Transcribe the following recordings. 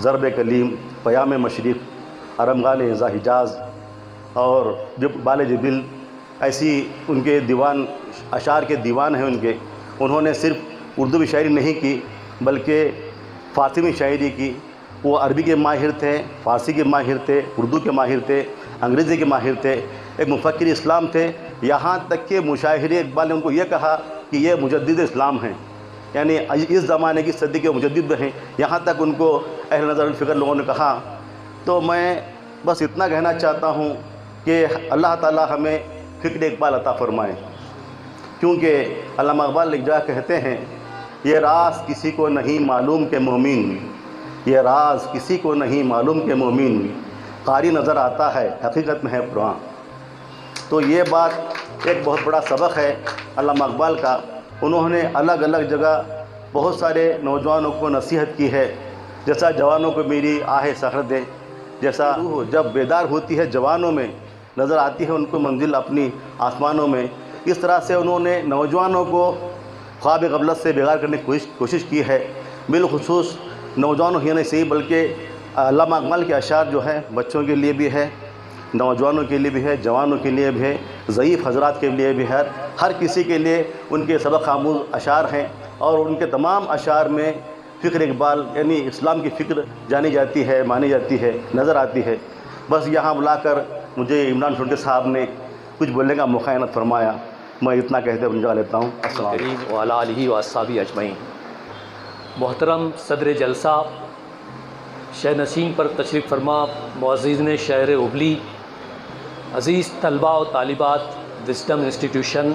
ضرب کلیم، پیام مشرق، ارمغان ازا حجاز اور بال جبل، ایسی ان کے دیوان، اشعار کے دیوان ہیں ان کے. انہوں نے صرف اردو میں شاعری نہیں کی بلکہ فارسی میں شاعری کی. وہ عربی کے ماہر تھے، فارسی کے ماہر تھے، اردو کے ماہر تھے، انگریزی کے ماہر تھے. ایک مفکر اسلام تھے. یہاں تک کہ مشاعر اقبال نے ان کو یہ کہا کہ یہ مجدد اسلام ہیں، یعنی اس زمانے کی صدی کے مجدد ہیں. یہاں تک ان کو اہل نظر الفکر لوگوں نے کہا. تو میں بس اتنا کہنا چاہتا ہوں کہ اللہ تعالی ہمیں فکر اقبال عطا فرمائے، کیونکہ علامہ اقبال ایک جگہ کہتے ہیں یہ راز کسی کو نہیں معلوم کہ مومن، یہ راز کسی کو نہیں معلوم کہ مومن، قاری نظر آتا ہے حقیقت میں ہے قرآن. تو یہ بات ایک بہت بڑا سبق ہے علامہ اقبال کا. انہوں نے الگ الگ جگہ بہت سارے نوجوانوں کو نصیحت کی ہے، جیسا جوانوں کو میری آہ سحر دے، جیسا روح جب بیدار ہوتی ہے جوانوں میں نظر آتی ہے ان کو منزل اپنی آسمانوں میں. اس طرح سے انہوں نے نوجوانوں کو خواب غفلت سے بیدار کرنے کی کوشش کی ہے. بالخصوص نوجوانوں ہی نہیں صحیح بلکہ علامہ اقبال کے اشعار جو ہیں بچوں کے لیے بھی ہے، نوجوانوں کے لیے بھی ہے، جوانوں کے لیے بھی ہے، ضعیف حضرات کے لیے بھی ہے. ہر کسی کے لیے ان کے سبق آموز اشعار ہیں، اور ان کے تمام اشعار میں فکر اقبال یعنی اسلام کی فکر جانی جاتی ہے، مانی جاتی ہے، نظر آتی ہے. بس یہاں بلا کر مجھے عمران ٹھنڈے صاحب نے کچھ بولنے کا موقع عنایت فرمایا. میں اتنا کہتے ہوئے جا لیتا ہوں. السلام علیکم وعلی آلہ و اصحابہ اجمعین. محترم صدر جلسہ، شہ نشین پر تشریف فرما معززین شہر ابلی، عزیز طلباء و طالبات وزڈم انسٹیٹیوشن،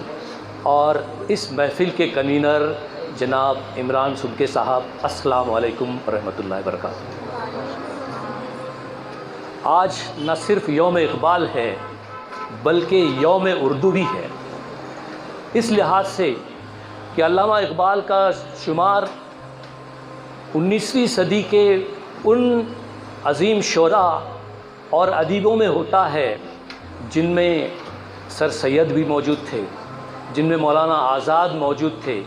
اور اس محفل کے کنوینر جناب عمران سبکے صاحب، السلام علیکم ورحمۃ اللہ وبرکاتہ. آج نہ صرف یوم اقبال ہے بلکہ یوم اردو بھی ہے، اس لحاظ سے کہ علامہ اقبال کا شمار 19ویں صدی کے ان عظیم شعراء اور ادیبوں میں ہوتا ہے جن میں سر سید بھی موجود تھے، جن میں مولانا آزاد موجود تھے،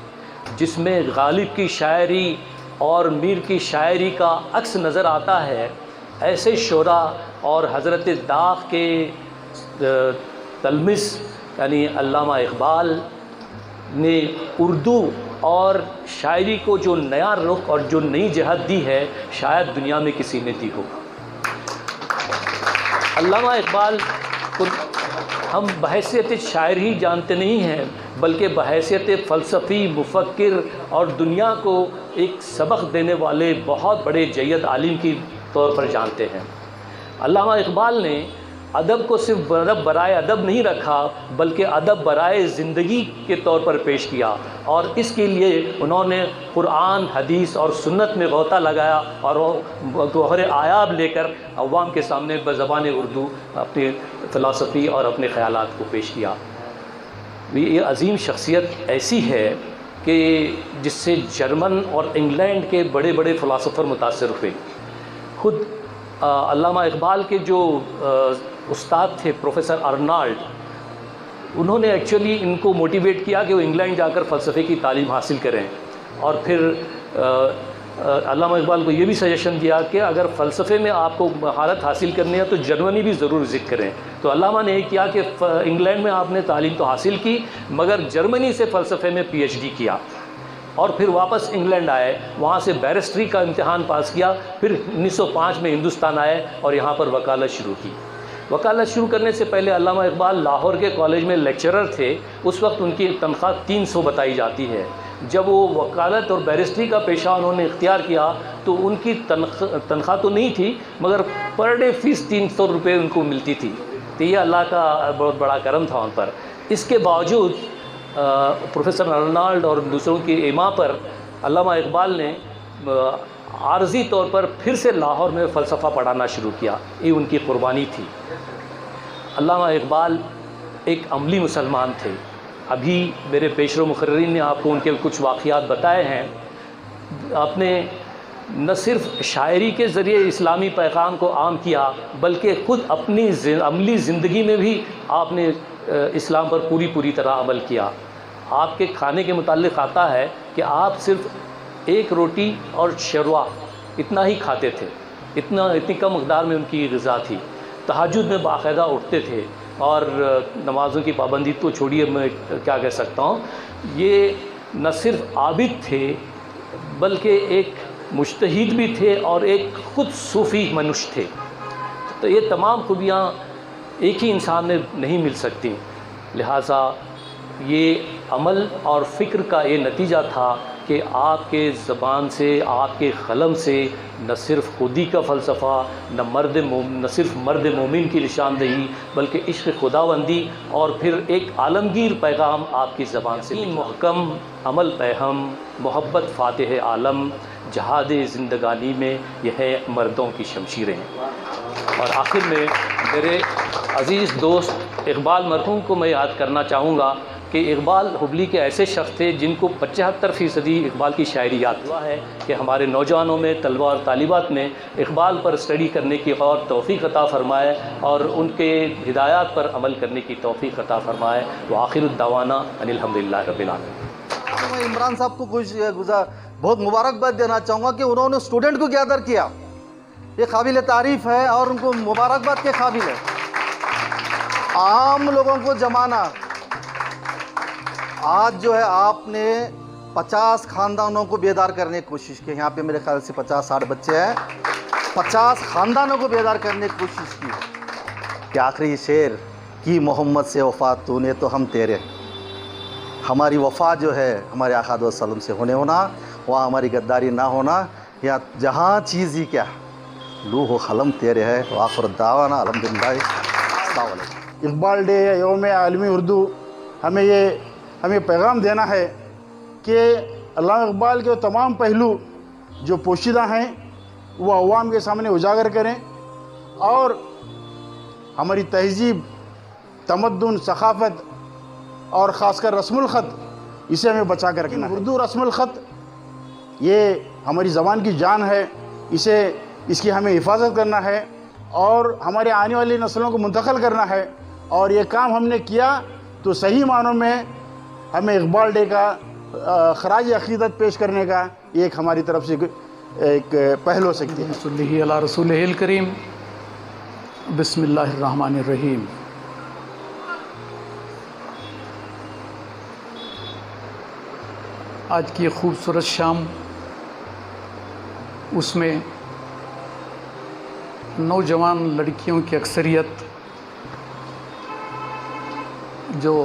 جس میں غالب کی شاعری اور میر کی شاعری کا عکس نظر آتا ہے. ایسے شعراء اور حضرت داغ کے تلمس یعنی علامہ اقبال نے اردو اور شاعری کو جو نیا رخ اور جو نئی جہت دی ہے شاید دنیا میں کسی نے دی ہو. علامہ اقبال کو ہم بحیثیت شاعر ہی جانتے نہیں ہیں بلکہ بحیثیت فلسفی، مفکر اور دنیا کو ایک سبق دینے والے بہت بڑے جید عالم کی طور پر جانتے ہیں. علامہ اقبال نے ادب کو صرف ادب برائے ادب نہیں رکھا بلکہ ادب برائے زندگی کے طور پر پیش کیا، اور اس کے لیے انہوں نے قرآن، حدیث اور سنت میں غوطہ لگایا اور گوہر آیاب لے کر عوام کے سامنے بزبان اردو اپنی فلسفی اور اپنے خیالات کو پیش کیا. یہ عظیم شخصیت ایسی ہے کہ جس سے جرمن اور انگلینڈ کے بڑے بڑے فلاسفر متاثر ہوئے. خود علامہ اقبال کے جو استاد تھے پروفیسر ارنالڈ، انہوں نے ایکچولی ان کو موٹیویٹ کیا کہ وہ انگلینڈ جا کر فلسفے کی تعلیم حاصل کریں، اور پھر علامہ اقبال کو یہ بھی سجیشن دیا کہ اگر فلسفے میں آپ کو مہارت حاصل کرنی ہے تو جرمنی بھی ضرور ذکر کریں. تو علامہ نے یہ کیا کہ انگلینڈ میں آپ نے تعلیم تو حاصل کی مگر جرمنی سے فلسفے میں پی ایچ ڈی کیا، اور پھر واپس انگلینڈ آئے، وہاں سے بیرسٹری کا امتحان پاس کیا، پھر 1905 میں ہندوستان آئے اور یہاں پر وکالت شروع کی. وکالت شروع کرنے سے پہلے علامہ اقبال لاہور کے کالج میں لیکچرر تھے. اس وقت ان کی تنخواہ 300 بتائی جاتی ہے. جب وہ وکالت اور بیرسٹری کا پیشہ انہوں نے اختیار کیا تو ان کی تنخواہ تو نہیں تھی مگر پر ڈے فیس 300 روپے ان کو ملتی تھی. تو یہ اللہ کا بہت بڑا کرم تھا ان پر. اس کے باوجود پروفیسر ارنالڈ اور دوسروں کی ایما پر علامہ اقبال نے عارضی طور پر پھر سے لاہور میں فلسفہ پڑھانا شروع کیا. یہ ان کی قربانی تھی. علامہ اقبال ایک عملی مسلمان تھے. ابھی میرے پیشرو مقررین نے آپ کو ان کے کچھ واقعات بتائے ہیں. آپ نے نہ صرف شاعری کے ذریعے اسلامی پیغام کو عام کیا بلکہ خود اپنی عملی زندگی میں بھی آپ نے اسلام پر پوری طرح عمل کیا. آپ کے کھانے کے متعلق آتا ہے کہ آپ صرف ایک روٹی اور شوروا اتنا ہی کھاتے تھے. اتنی کم مقدار میں ان کی غذا تھی. تہجد میں باقاعدہ اٹھتے تھے اور نمازوں کی پابندی تو چھوڑیے، میں کیا کہہ سکتا ہوں. یہ نہ صرف عابد تھے بلکہ ایک مجتہد بھی تھے اور ایک خود صوفی منش تھے. تو یہ تمام خوبیاں ایک ہی انسان میں نہیں مل سکتی. لہٰذا یہ عمل اور فکر کا یہ نتیجہ تھا کہ آپ کے زبان سے، آپ کے قلم سے نہ صرف خودی کا فلسفہ، نہ صرف مرد مومن کی نشاندہی، بلکہ عشق خداوندی اور پھر ایک عالمگیر پیغام آپ کی زبان سے. محکم عمل پہم، محبت فاتح عالم، جہاد زندگانی میں یہ ہے مردوں کی شمشیریں. اور آخر میں میرے عزیز دوست اقبال مرحوم کو میں یاد کرنا چاہوں گا کہ اقبال حبلی کے ایسے شخص تھے جن کو 75% اقبال کی شاعری یاد ہوا ہے کہ ہمارے نوجوانوں میں، طلباء اور طالبات میں اقبال پر اسٹڈی کرنے کی اور توفیق عطا فرمائے اور ان کے ہدایات پر عمل کرنے کی توفیق عطا فرمائے. وآخر الدعوانا ان الحمدللہ رب العالمین. میں عمران صاحب کو کچھ بہت مبارکباد دینا چاہوں گا کہ انہوں نے اسٹوڈنٹ کو گیدر کیا. یہ قابل تعریف ہے اور ان کو مبارکباد کے قابل ہے. عام لوگوں کو جمانا. آج جو ہے آپ نے 50 خاندانوں کو بیدار کرنے کی کوشش کی. یہاں پہ میرے خیال سے 50-60 بچے ہیں. 50 خاندانوں کو بیدار کرنے کی کوشش کی. کہ آخری شعر کی محمد سے وفا تو نے تو ہم تیرے. ہماری وفا جو ہے ہمارے آقا صلی اللہ علیہ وسلم سے ہونا، وہاں ہماری غداری نہ ہونا. یا جہاں چیز ہی کیا لوح و قلم تیرے ہے. وآخر الدعوانا الحمدللہ. السلام علیکم. اقبال ڈے یا یوم عالمی اردو ہمیں پیغام دینا ہے کہ علامہ اقبال کے تمام پہلو جو پوشیدہ ہیں وہ عوام کے سامنے اجاگر کریں اور ہماری تہذیب، تمدن، ثقافت اور خاص کر رسم الخط اسے ہمیں بچا کر رکھنا ہے. اردو رسم الخط یہ ہماری زبان کی جان ہے. اس کی ہمیں حفاظت کرنا ہے اور ہمارے آنے والی نسلوں کو منتقل کرنا ہے. اور یہ کام ہم نے کیا تو صحیح معنوں میں ہمیں اقبال ڈے کا خراج عقیدت پیش کرنے کا ایک ہماری طرف سے ایک پہل ہو سکتی ہے. صلی اللہ رسول الکریم. بسم اللہ الرحمن الرحیم. آج کی خوبصورت شام، اس میں نوجوان لڑکیوں کی اکثریت جو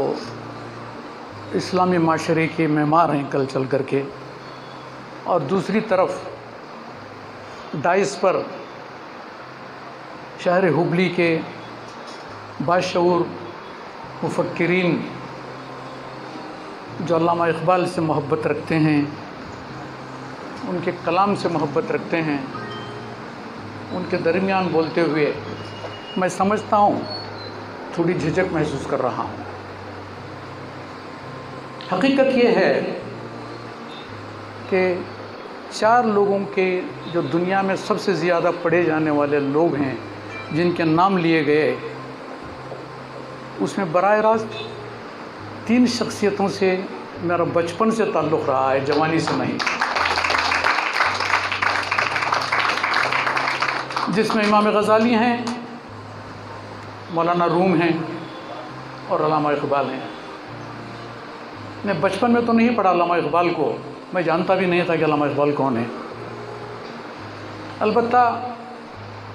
اسلامی معاشرے کے معمار ہیں کل چل کر کے، اور دوسری طرف ڈائس پر شہر حبلی کے باشعور مفکرین جو علامہ اقبال سے محبت رکھتے ہیں، ان کے کلام سے محبت رکھتے ہیں، ان کے درمیان بولتے ہوئے میں سمجھتا ہوں تھوڑی جھجک محسوس کر رہا ہوں. حقیقت یہ ہے کہ 4 لوگوں کے جو دنیا میں سب سے زیادہ پڑھے جانے والے لوگ ہیں جن کے نام لیے گئے، اس میں براہ راست 3 شخصیتوں سے میرا بچپن سے تعلق رہا ہے، جوانی سے نہیں. جس میں امام غزالی ہیں، مولانا روم ہیں اور علامہ اقبال ہیں. میں بچپن میں تو نہیں پڑھا علامہ اقبال کو، میں جانتا بھی نہیں تھا کہ علامہ اقبال کون ہے. البتہ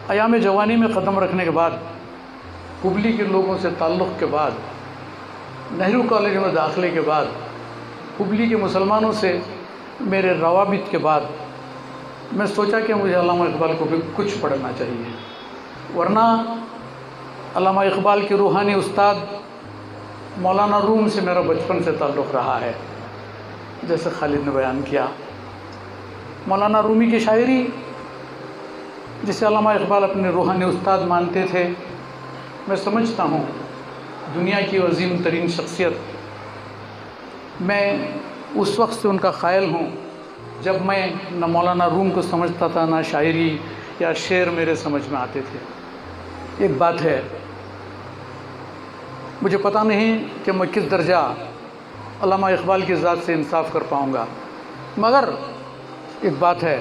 ایام جوانی میں قدم رکھنے کے بعد، حبلی کے لوگوں سے تعلق کے بعد، نہرو کالج میں داخلے کے بعد، حبلی کے مسلمانوں سے میرے روابط کے بعد، میں سوچا کہ مجھے علامہ اقبال کو بھی کچھ پڑھنا چاہیے. ورنہ علامہ اقبال کے روحانی استاد مولانا روم سے میرا بچپن سے تعلق رہا ہے، جیسے خالد نے بیان کیا. مولانا رومی کی شاعری جسے علامہ اقبال اپنے روحانی استاد مانتے تھے، میں سمجھتا ہوں دنیا کی عظیم ترین شخصیت. میں اس وقت سے ان کا قائل ہوں جب میں نہ مولانا روم کو سمجھتا تھا، نہ شاعری یا شعر میرے سمجھ میں آتے تھے. ایک بات ہے، مجھے پتہ نہیں کہ میں کس درجہ علامہ اقبال کی ذات سے انصاف کر پاؤں گا، مگر ایک بات ہے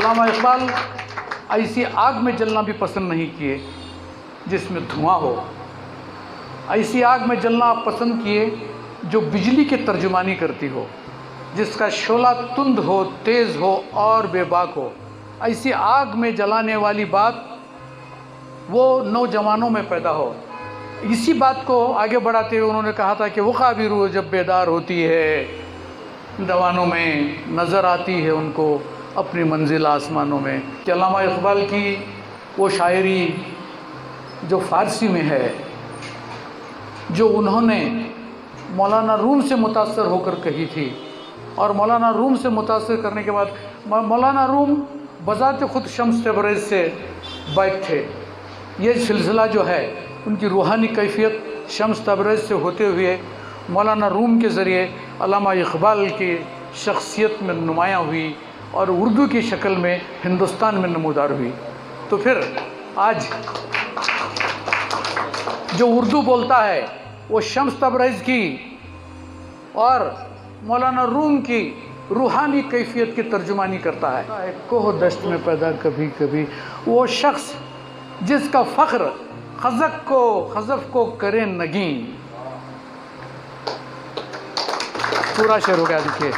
علامہ اقبال ایسی آگ میں جلنا بھی پسند نہیں کیے جس میں دھواں ہو، ایسی آگ میں جلنا آپ پسند کیے جو بجلی کی ترجمانی کرتی ہو، جس کا شعلہ تند ہو، تیز ہو اور بے باک ہو۔ ایسی آگ میں جلانے والی بات وہ نوجوانوں میں پیدا ہو۔ اسی بات کو آگے بڑھاتے ہوئے انہوں نے کہا تھا کہ وقع بھی روح جب بیدار ہوتی ہے، جوانوں میں نظر آتی ہے ان کو اپنی منزل آسمانوں میں۔ کہ علامہ اقبال کی وہ شاعری جو فارسی میں ہے، جو انہوں نے مولانا روم سے متاثر ہو کر کہی تھی، اور مولانا روم سے متاثر کرنے کے بعد مولانا روم بذات خود شمس تبریز سے بیک تھے۔ یہ سلسلہ جو ہے ان کی روحانی کیفیت شمس تبریز سے ہوتے ہوئے مولانا روم کے ذریعے علامہ اقبال کی شخصیت میں نمایاں ہوئی اور اردو کی شکل میں ہندوستان میں نمودار ہوئی۔ تو پھر آج جو اردو بولتا ہے وہ شمس تبریز کی اور مولانا روم کی روحانی کیفیت کی ترجمانی کرتا ہے۔ کوہ دشت میں پیدا کبھی کبھی وہ شخص جس کا فخر خزف کو کرے نگین۔ پورا شعر ہو گیا دیکھیے۔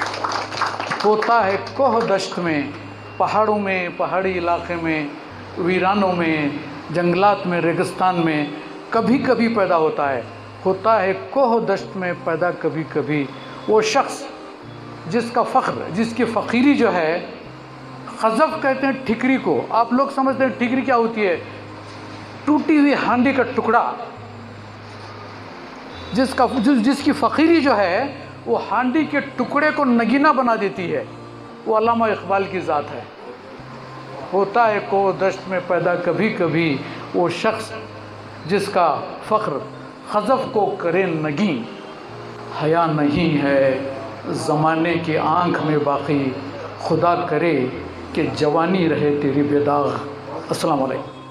ہوتا ہے کوہ دشت میں، پہاڑوں میں، پہاڑی علاقے میں، ویرانوں میں، جنگلات میں، ریگستان میں کبھی کبھی پیدا ہوتا ہے۔ ہوتا ہے کوہ دشت میں پیدا کبھی کبھی وہ شخص جس کا فخر، جس کی فقیری جو ہے، خزف کہتے ہیں ٹھکری کو۔ آپ لوگ سمجھتے ہیں ٹھکری کیا ہوتی ہے؟ ٹوٹی ہوئی ہانڈی کا ٹکڑا۔ جس کی فقیری جو ہے وہ ہانڈی کے ٹکڑے کو نگینہ بنا دیتی ہے، وہ علامہ اقبال کی ذات ہے۔ ہوتا ہے کوہ دشت میں پیدا کبھی کبھی وہ شخص جس کا فخر خزف کو کرے نگین۔ حیا نہیں ہے زمانے کی آنکھ میں باقی، خدا کرے کہ جوانی رہے تیری بے داغ۔ السلام علیکم۔